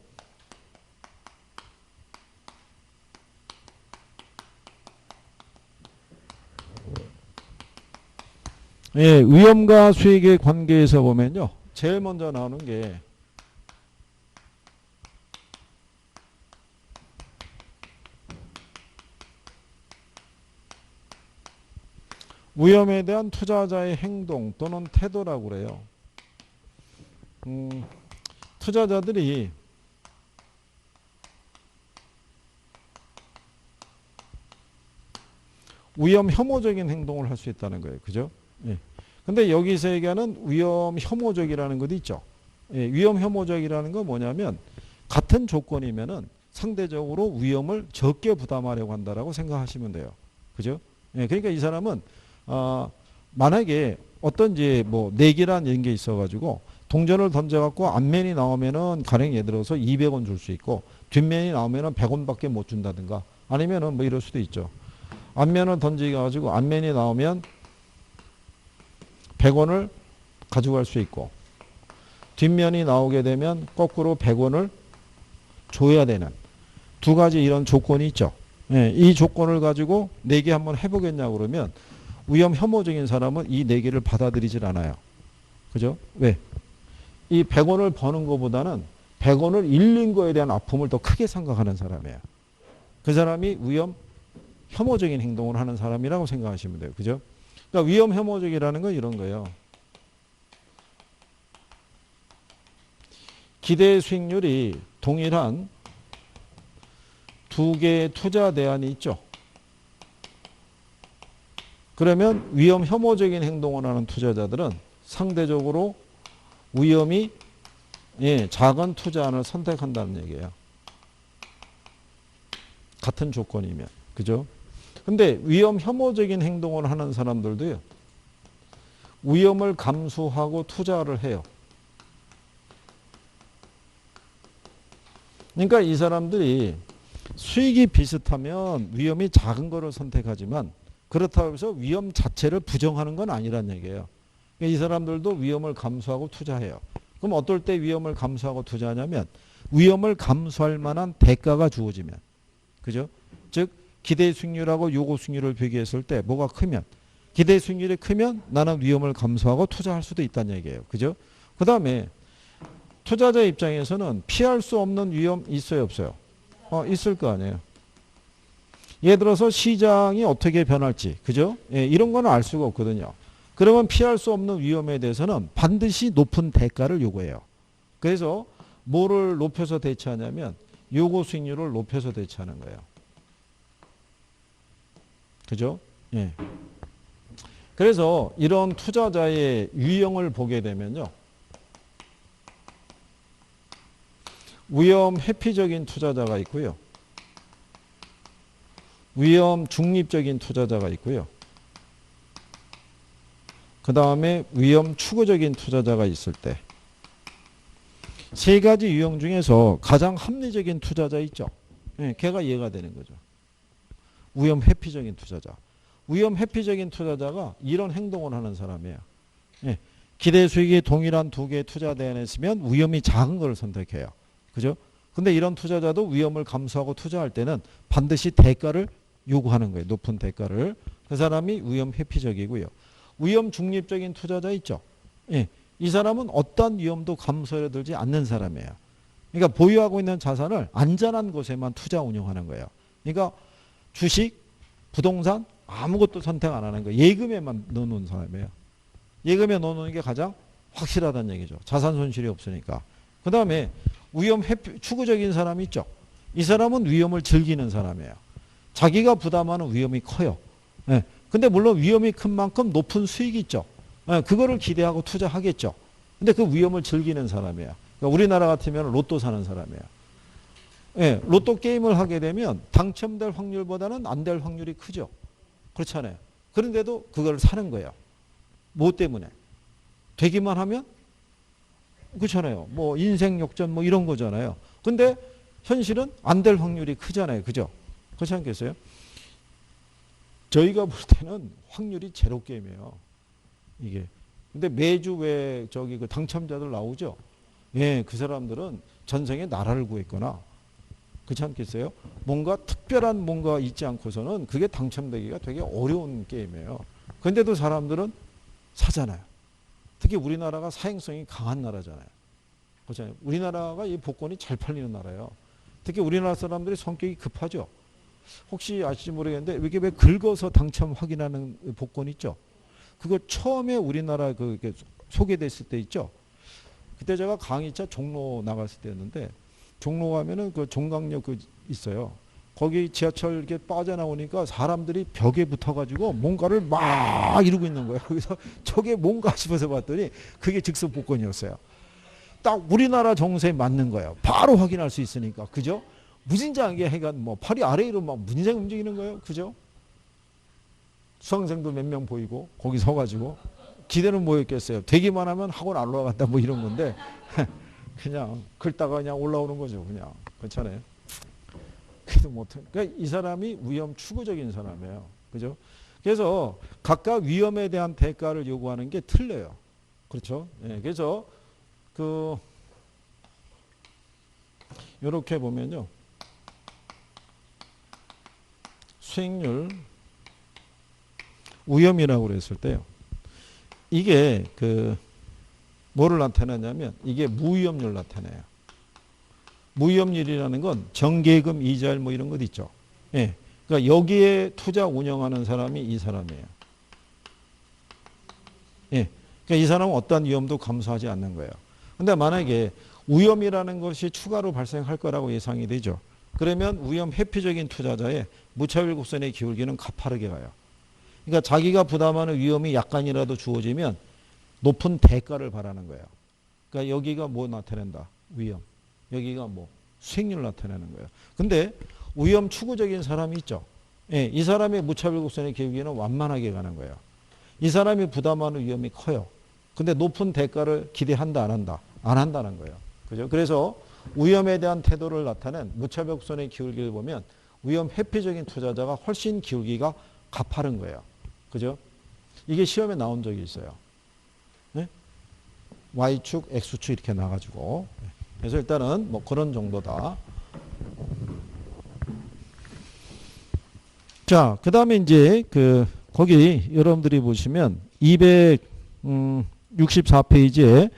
예, 위험과 수익의 관계에서 보면요. 제일 먼저 나오는 게 위험에 대한 투자자의 행동 또는 태도라고 그래요. 투자자들이 위험 혐오적인 행동을 할 수 있다는 거예요. 그죠? 예. 근데 여기서 얘기하는 위험 혐오적이라는 것도 있죠. 예, 위험 혐오적이라는 건 뭐냐면 같은 조건이면은 상대적으로 위험을 적게 부담하려고 한다라고 생각하시면 돼요. 그죠? 예, 그러니까 이 사람은 만약에 어떤 이제 뭐 내기란 이런 게 있어가지고 동전을 던져갖고 앞면이 나오면은 가령 예를 들어서 200원 줄 수 있고 뒷면이 나오면은 100원밖에 못 준다든가 아니면은 뭐 이럴 수도 있죠. 앞면을 던지가지고 앞면이 나오면 100원을 가져갈 수 있고 뒷면이 나오게 되면 거꾸로 100원을 줘야 되는 두 가지 이런 조건이 있죠. 예, 이 조건을 가지고 내기 한번 해보겠냐 그러면 위험 혐오적인 사람은 이 내기를 받아들이질 않아요. 그죠? 왜? 이 100원을 버는 것보다는 100원을 잃는 거에 대한 아픔을 더 크게 생각하는 사람이에요. 그 사람이 위험 혐오적인 행동을 하는 사람이라고 생각하시면 돼요. 그죠? 그러니까 위험 혐오적이라는 건 이런 거예요. 기대 수익률이 동일한 두 개의 투자 대안이 있죠. 그러면 위험 혐오적인 행동을 하는 투자자들은 상대적으로 위험이 작은 투자안을 선택한다는 얘기예요. 같은 조건이면. 그죠? 근데 위험 혐오적인 행동을 하는 사람들도요. 위험을 감수하고 투자를 해요. 그러니까 이 사람들이 수익이 비슷하면 위험이 작은 거를 선택하지만 그렇다고 해서 위험 자체를 부정하는 건 아니란 얘기예요. 그러니까 이 사람들도 위험을 감수하고 투자해요. 그럼 어떨 때 위험을 감수하고 투자하냐면 위험을 감수할 만한 대가가 주어지면. 그죠? 즉 기대 수익률하고 요구 수익률을 비교했을 때 뭐가 크면 기대 수익률이 크면 나는 위험을 감수하고 투자할 수도 있다는 얘기예요. 그죠? 그 다음에 투자자 입장에서는 피할 수 없는 위험 있어요 없어요? 있을 거 아니에요. 예를 들어서 시장이 어떻게 변할지 그죠? 예, 이런 거는 알 수가 없거든요. 그러면 피할 수 없는 위험에 대해서는 반드시 높은 대가를 요구해요. 그래서 뭐를 높여서 대처하냐면 요구 수익률을 높여서 대처하는 거예요. 그죠? 예. 그래서 이런 투자자의 유형을 보게 되면요. 위험 회피적인 투자자가 있고요. 위험 중립적인 투자자가 있고요. 그 다음에 위험 추구적인 투자자가 있을 때 세 가지 유형 중에서 가장 합리적인 투자자 있죠. 예, 걔가 이해가 되는 거죠. 위험 회피적인 투자자. 위험 회피적인 투자자가 이런 행동을 하는 사람이에요. 예, 기대 수익이 동일한 두 개의 투자 대안에 있으면 위험이 작은 걸 선택해요. 그죠? 근데 이런 투자자도 위험을 감수하고 투자할 때는 반드시 대가를 요구하는 거예요. 높은 대가를. 그 사람이 위험 회피적이고요. 위험 중립적인 투자자 있죠. 예, 이 사람은 어떤 위험도 감수하려 들지 않는 사람이에요. 그러니까 보유하고 있는 자산을 안전한 곳에만 투자 운용하는 거예요. 그러니까 주식, 부동산 아무것도 선택 안 하는 거예요. 예금에만 넣어놓은 사람이에요. 예금에 넣어놓는 게 가장 확실하다는 얘기죠. 자산 손실이 없으니까. 그 다음에 위험 회피, 추구적인 사람이 있죠. 이 사람은 위험을 즐기는 사람이에요. 자기가 부담하는 위험이 커요. 예. 근데 물론 위험이 큰 만큼 높은 수익이 있죠. 예. 그거를 기대하고 투자하겠죠. 근데 그 위험을 즐기는 사람이에요. 그러니까 우리나라 같으면 로또 사는 사람이에요. 예. 로또 게임을 하게 되면 당첨될 확률보다는 안 될 확률이 크죠. 그렇잖아요. 그런데도 그걸 사는 거예요. 뭐 때문에? 되기만 하면? 그렇잖아요. 뭐 인생 역전 뭐 이런 거잖아요. 근데 현실은 안 될 확률이 크잖아요. 그죠? 그렇지 않겠어요? 저희가 볼 때는 확률이 제로 게임이에요. 이게. 근데 매주 왜 저기 그 당첨자들 나오죠? 예, 그 사람들은 전생에 나라를 구했거나 그렇지 않겠어요? 뭔가 특별한 뭔가 있지 않고서는 그게 당첨되기가 되게 어려운 게임이에요. 근데도 사람들은 사잖아요. 특히 우리나라가 사행성이 강한 나라잖아요. 그렇잖아요. 우리나라가 이 복권이 잘 팔리는 나라예요. 특히 우리나라 사람들이 성격이 급하죠. 혹시 아실지 모르겠는데 이게 왜 긁어서 당첨 확인하는 복권 있죠? 그거 처음에 우리나라 그 소개됐을 때 있죠? 그때 제가 강의차 종로 나갔을 때였는데 종로 가면은 그 종강역 그 있어요. 거기 지하철 이렇게 빠져나오니까 사람들이 벽에 붙어가지고 뭔가를 막 이러고 있는 거예요. 그래서 저게 뭔가 싶어서 봤더니 그게 즉석 복권이었어요. 딱 우리나라 정서에 맞는 거예요. 바로 확인할 수 있으니까. 그죠? 무진장하게 해가 뭐 팔이 아래로 막 무진장 움직이는 거예요. 그죠? 수강생도 몇 명 보이고 거기 서가지고 기대는 뭐였겠어요. 되기만 하면 학원 안 올라간다 뭐 이런 건데 그냥 긁다가 그냥 올라오는 거죠. 그냥. 그렇잖아요. 그래도 못해. 그러니까 이 사람이 위험 추구적인 사람이에요. 그죠? 그래서 각각 위험에 대한 대가를 요구하는 게 틀려요. 그렇죠? 예, 그래서 이렇게 보면요. 수익률 위험이라고 그랬을 때요. 이게 뭐를 나타내냐면 이게 무위험률 나타내요. 무위험률이라는 건 정계금, 이자율 뭐 이런 것 있죠. 예. 그러니까 여기에 투자 운영하는 사람이 이 사람이에요. 예. 그러니까 이 사람은 어떠한 위험도 감수하지 않는 거예요. 근데 만약에 위험이라는 것이 추가로 발생할 거라고 예상이 되죠. 그러면 위험 회피적인 투자자의 무차별 곡선의 기울기는 가파르게 가요. 그러니까 자기가 부담하는 위험이 약간이라도 주어지면 높은 대가를 바라는 거예요. 그러니까 여기가 뭐 나타낸다? 위험. 여기가 뭐 수익률 나타내는 거예요. 근데 위험 추구적인 사람이 있죠. 예, 이 사람의 무차별 곡선의 기울기는 완만하게 가는 거예요. 이 사람이 부담하는 위험이 커요. 근데 높은 대가를 기대한다 안 한다? 안 한다는 거예요. 그죠? 그래서 위험에 대한 태도를 나타낸 무차별 곡선의 기울기를 보면 위험 회피적인 투자자가 훨씬 기울기가 가파른 거예요. 그죠? 이게 시험에 나온 적이 있어요. 네? Y축, X축 이렇게 나가지고. 그래서 일단은 뭐 그런 정도다. 자, 그 다음에 이제 거기 여러분들이 보시면 264페이지에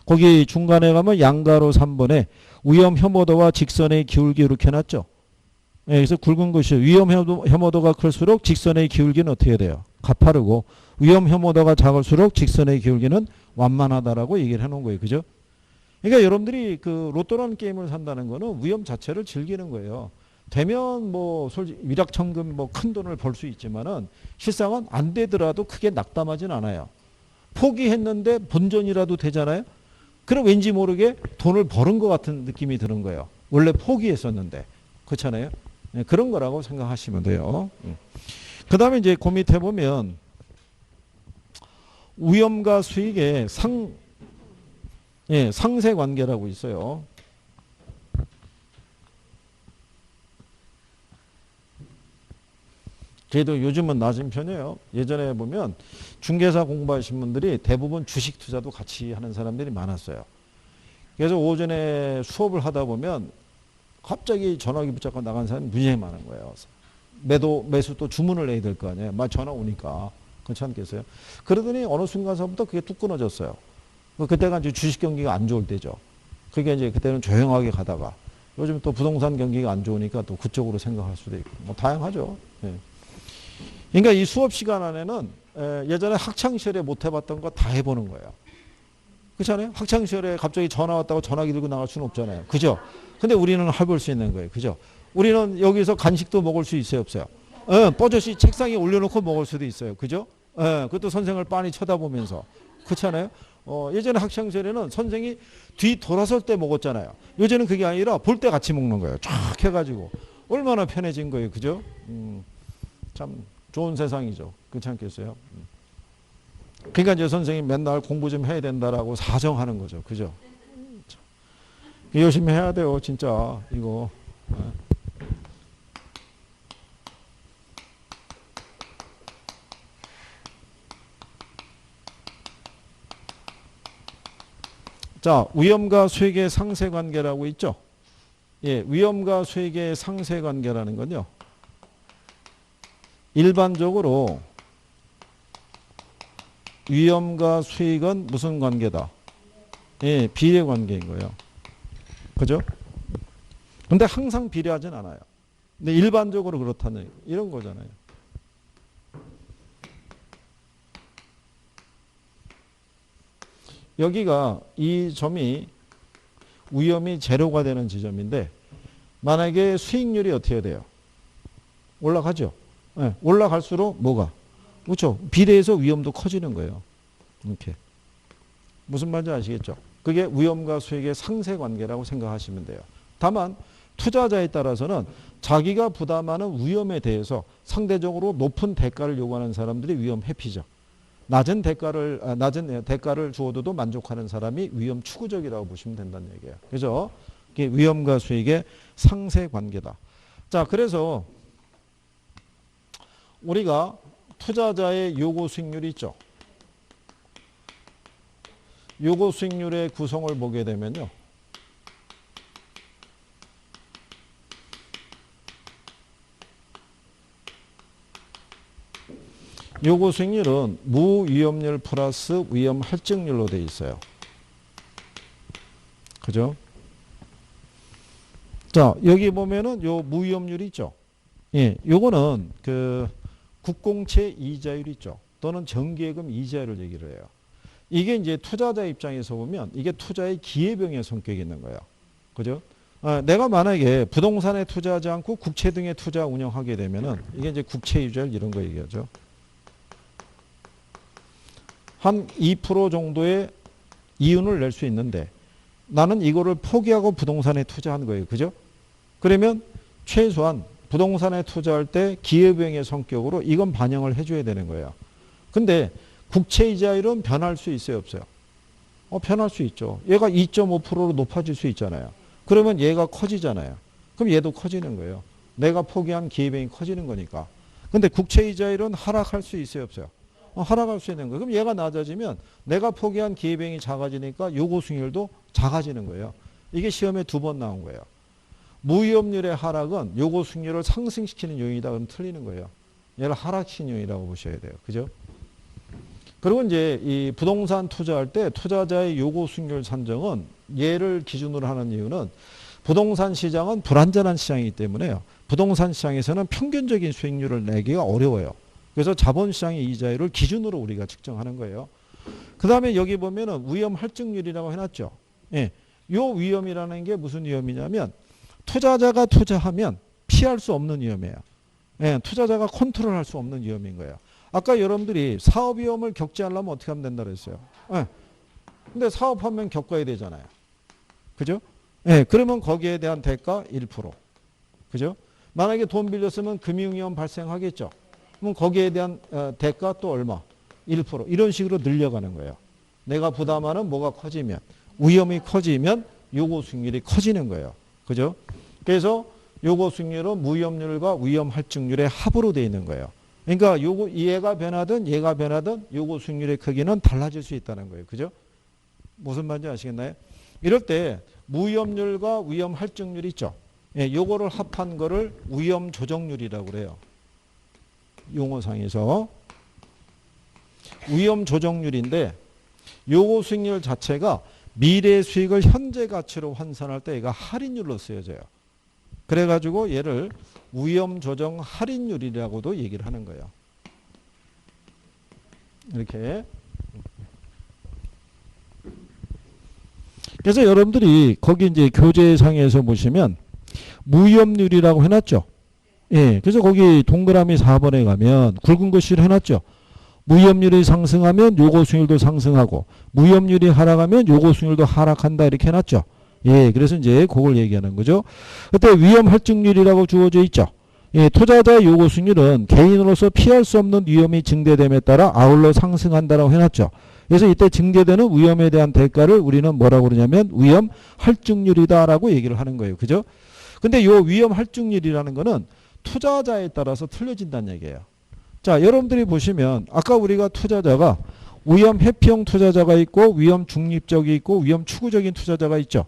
거기 중간에 가면 양가로 3번에 위험 혐오도와 직선의 기울기 이렇게 해놨죠. 네, 그래서 굵은 것이 위험 혐오도가 클수록 직선의 기울기는 어떻게 돼요? 가파르고 위험 혐오도가 작을수록 직선의 기울기는 완만하다라고 얘기를 해놓은 거예요. 그죠? 그러니까 여러분들이 그 로또라는 게임을 산다는 거는 위험 자체를 즐기는 거예요. 되면 뭐 솔직히 위락천금 뭐 큰 돈을 벌 수 있지만은 실상은 안 되더라도 크게 낙담하진 않아요. 포기했는데 본전이라도 되잖아요. 그럼 왠지 모르게 돈을 버는 것 같은 느낌이 드는 거예요. 원래 포기했었는데. 그렇잖아요. 네, 그런 거라고 생각하시면 돼요. 그 다음에 이제 그 밑에 보면 위험과 수익의 상세 관계라고 있어요. 그래도 요즘은 낮은 편이에요. 예전에 보면 중개사 공부하신 분들이 대부분 주식 투자도 같이 하는 사람들이 많았어요. 그래서 오전에 수업을 하다 보면 갑자기 전화기 붙잡고 나간 사람이 굉장히 많은 거예요. 매수 또 주문을 해야 될 거 아니에요. 막 전화 오니까. 그렇지 않겠어요? 그러더니 어느 순간서부터 그게 뚝 끊어졌어요. 그때가 이제 주식 경기가 안 좋을 때죠. 그게 이제 그때는 조용하게 가다가 요즘 또 부동산 경기가 안 좋으니까 또 그쪽으로 생각할 수도 있고 뭐 다양하죠. 예. 그러니까 이 수업 시간 안에는 예전에 학창시절에 못 해봤던 거 다 해보는 거예요. 그렇잖아요? 학창시절에 갑자기 전화 왔다고 전화기 들고 나갈 수는 없잖아요. 그죠? 근데 우리는 해볼 수 있는 거예요. 그죠? 우리는 여기서 간식도 먹을 수 있어요, 없어요? 버젓이 책상에 올려놓고 먹을 수도 있어요. 그죠? 그것도 선생을 빤히 쳐다보면서. 그렇잖아요? 예전에 학창시절에는 선생이 뒤 돌아설 때 먹었잖아요. 요새는 그게 아니라 볼 때 같이 먹는 거예요. 쫙 해가지고. 얼마나 편해진 거예요. 그죠? 참 좋은 세상이죠. 그렇지 않겠어요? 그러니까 이제 선생님 맨날 공부 좀 해야 된다라고 사정하는 거죠. 그죠? 열심히 해야 돼요. 진짜 이거. 자, 위험과 수익의 상세관계라고 있죠. 예, 위험과 수익의 상세관계라는 건요. 일반적으로 위험과 수익은 무슨 관계다? 예, 비례 관계인 거예요. 그죠? 근데 항상 비례하진 않아요. 근데 일반적으로 그렇다는 이런 거잖아요. 여기가 이 점이 위험이 제로가 되는 지점인데 만약에 수익률이 어떻게 돼요? 올라가죠. 네, 올라갈수록 뭐가? 그렇죠. 비례해서 위험도 커지는 거예요. 이렇게. 무슨 말인지 아시겠죠? 그게 위험과 수익의 상세관계라고 생각하시면 돼요. 다만 투자자에 따라서는 자기가 부담하는 위험에 대해서 상대적으로 높은 대가를 요구하는 사람들이 위험 회피죠. 낮은 대가를 주어도 만족하는 사람이 위험 추구적이라고 보시면 된다는 얘기예요. 그래서 이게 위험과 수익의 상세관계다. 자, 그래서 우리가 투자자의 요구 수익률이 있죠. 요구 수익률의 구성을 보게 되면요. 요구 수익률은 무위험률 플러스 위험 할증률로 되어 있어요. 그죠? 자, 여기 보면은 요 무위험률이 있죠. 예, 요거는 그 국공채 이자율 있죠. 또는 정기예금 이자율을 얘기를 해요. 이게 이제 투자자 입장에서 보면 이게 투자의 기회병의 성격이 있는 거예요. 그죠? 내가 만약에 부동산에 투자하지 않고 국채 등에 투자 운영하게 되면은 이게 이제 국채 이자율 이런 거 얘기하죠. 한 2% 정도의 이윤을 낼 수 있는데 나는 이거를 포기하고 부동산에 투자한 거예요. 그죠? 그러면 최소한 부동산에 투자할 때 기회비용의 성격으로 이건 반영을 해줘야 되는 거예요. 근데 국채 이자율은 변할 수 있어요, 없어요? 변할 수 있죠. 얘가 2.5%로 높아질 수 있잖아요. 그러면 얘가 커지잖아요. 그럼 얘도 커지는 거예요. 내가 포기한 기회비용이 커지는 거니까. 근데 국채 이자율은 하락할 수 있어요, 없어요? 하락할 수 있는 거예요. 그럼 얘가 낮아지면 내가 포기한 기회비용이 작아지니까 요구 수익률도 작아지는 거예요. 이게 시험에 2번 나온 거예요. 무위험률의 하락은 요구 수익률을 상승시키는 요인이다. 그럼 틀리는 거예요. 얘를 하락시키는 요인이라고 보셔야 돼요. 그죠? 그리고 이제 이 부동산 투자할 때 투자자의 요구 수익률 산정은 얘를 기준으로 하는 이유는 부동산 시장은 불안전한 시장이기 때문에요. 부동산 시장에서는 평균적인 수익률을 내기가 어려워요. 그래서 자본시장의 이자율을 기준으로 우리가 측정하는 거예요. 그 다음에 여기 보면은 위험 할증률이라고 해놨죠. 예. 요 위험이라는 게 무슨 위험이냐면 투자자가 투자하면 피할 수 없는 위험이에요. 예. 투자자가 컨트롤할 수 없는 위험인 거예요. 아까 여러분들이 사업 위험을 겪지 않으려면 어떻게 하면 된다 그랬어요. 예. 근데 사업하면 겪어야 되잖아요. 그죠? 예. 그러면 거기에 대한 대가 1%. 그죠? 만약에 돈 빌렸으면 금융위험 발생하겠죠. 그럼 거기에 대한 대가 또 얼마? 1%. 이런 식으로 늘려가는 거예요. 내가 부담하는 뭐가 커지면, 위험이 커지면 요거 수익률이 커지는 거예요. 그죠? 그래서 요거 수익률은 무위험률과 위험 할증률의 합으로 되어 있는 거예요. 그러니까 요거 얘가 변하든 얘가 변하든 요거 수익률의 크기는 달라질 수 있다는 거예요. 그죠? 무슨 말인지 아시겠나요? 이럴 때 무위험률과 위험 할증률 있죠. 예, 요거를 합한 거를 위험 조정률이라고 그래요. 용어상에서 위험 조정률인데 요거 수익률 자체가 미래 수익을 현재 가치로 환산할 때 얘가 할인율로 쓰여져요. 그래가지고 얘를 위험 조정 할인율이라고도 얘기를 하는 거예요. 이렇게. 그래서 여러분들이 거기 이제 교재상에서 보시면 무위험률이라고 해놨죠. 예. 그래서 거기 동그라미 4번에 가면 굵은 글씨로 해놨죠. 무위험률이 상승하면 요거 수익률도 상승하고 무위험률이 하락하면 요거 수익률도 하락한다 이렇게 해놨죠. 예. 그래서 이제 그걸 얘기하는 거죠. 그때 위험 할증률이라고 주어져 있죠. 예. 투자자의 요거 수익률은 개인으로서 피할 수 없는 위험이 증대됨에 따라 아울러 상승한다라고 해놨죠. 그래서 이때 증대되는 위험에 대한 대가를 우리는 뭐라고 그러냐면 위험 할증률이다라고 얘기를 하는 거예요. 그죠? 근데 요 위험 할증률이라는 거는 투자자에 따라서 틀려진다는 얘기예요. 자, 여러분들이 보시면 아까 우리가 투자자가 위험 회피형 투자자가 있고 위험 중립적이 있고 위험 추구적인 투자자가 있죠.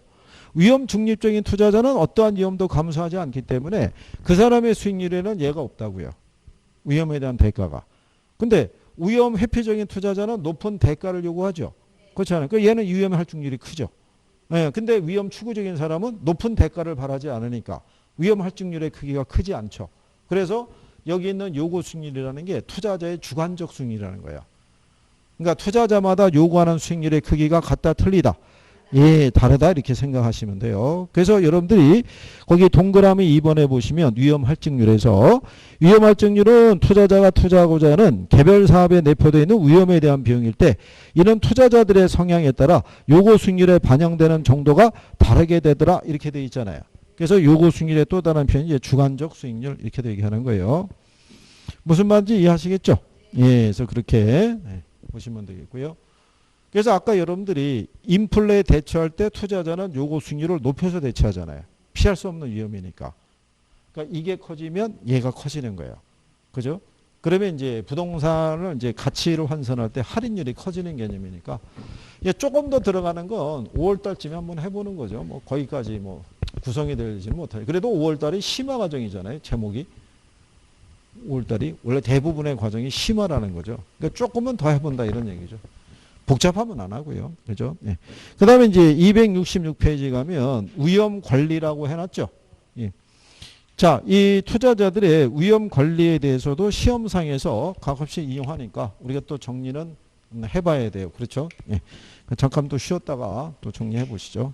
위험 중립적인 투자자는 어떠한 위험도 감수하지 않기 때문에 그 사람의 수익률에는 얘가 없다고요. 위험에 대한 대가가. 근데 위험 회피적인 투자자는 높은 대가를 요구하죠. 그렇지 않아요? 그러니까 얘는 위험 할증률이 크죠. 네, 근데 위험 추구적인 사람은 높은 대가를 바라지 않으니까 위험 할증률의 크기가 크지 않죠. 그래서 여기 있는 요구 수익률이라는 게 투자자의 주관적 수익률이라는 거예요. 그러니까 투자자마다 요구하는 수익률의 크기가 같다 틀리다. 예, 다르다 이렇게 생각하시면 돼요. 그래서 여러분들이 거기 동그라미 2번에 보시면 위험 할증률에서 위험 할증률은 투자자가 투자하고자 하는 개별 사업에 내포되어 있는 위험에 대한 비용일 때 이는 투자자들의 성향에 따라 요구 수익률에 반영되는 정도가 다르게 되더라 이렇게 되어 있잖아요. 그래서 요구 수익률의 또 다른 표현이 주관적 수익률 이렇게 얘기하는 거예요. 무슨 말인지 이해하시겠죠? 예, 그래서 그렇게 보시면 되겠고요. 그래서 아까 여러분들이 인플레에 대처할 때 투자자는 요구 수익률을 높여서 대처하잖아요. 피할 수 없는 위험이니까. 그러니까 이게 커지면 얘가 커지는 거예요. 그죠? 그러면 이제 부동산을 이제 가치를 환산할 때 할인율이 커지는 개념이니까 이제 조금 더 들어가는 건 5월 달쯤에 한번 해보는 거죠. 뭐 거기까지 뭐 구성이 되지는 못해요. 그래도 5월 달이 심화 과정이잖아요. 제목이. 5월 달이 원래 대부분의 과정이 심화라는 거죠. 그러니까 조금은 더 해본다 이런 얘기죠. 복잡하면 안 하고요. 그죠? 예. 그 다음에 이제 266페이지 가면 위험 관리라고 해놨죠. 예. 자, 이 투자자들의 위험 관리에 대해서도 시험상에서 가끔씩 이용하니까 우리가 또 정리는 해봐야 돼요. 그렇죠? 예. 잠깐 또 쉬었다가 또 정리해 보시죠.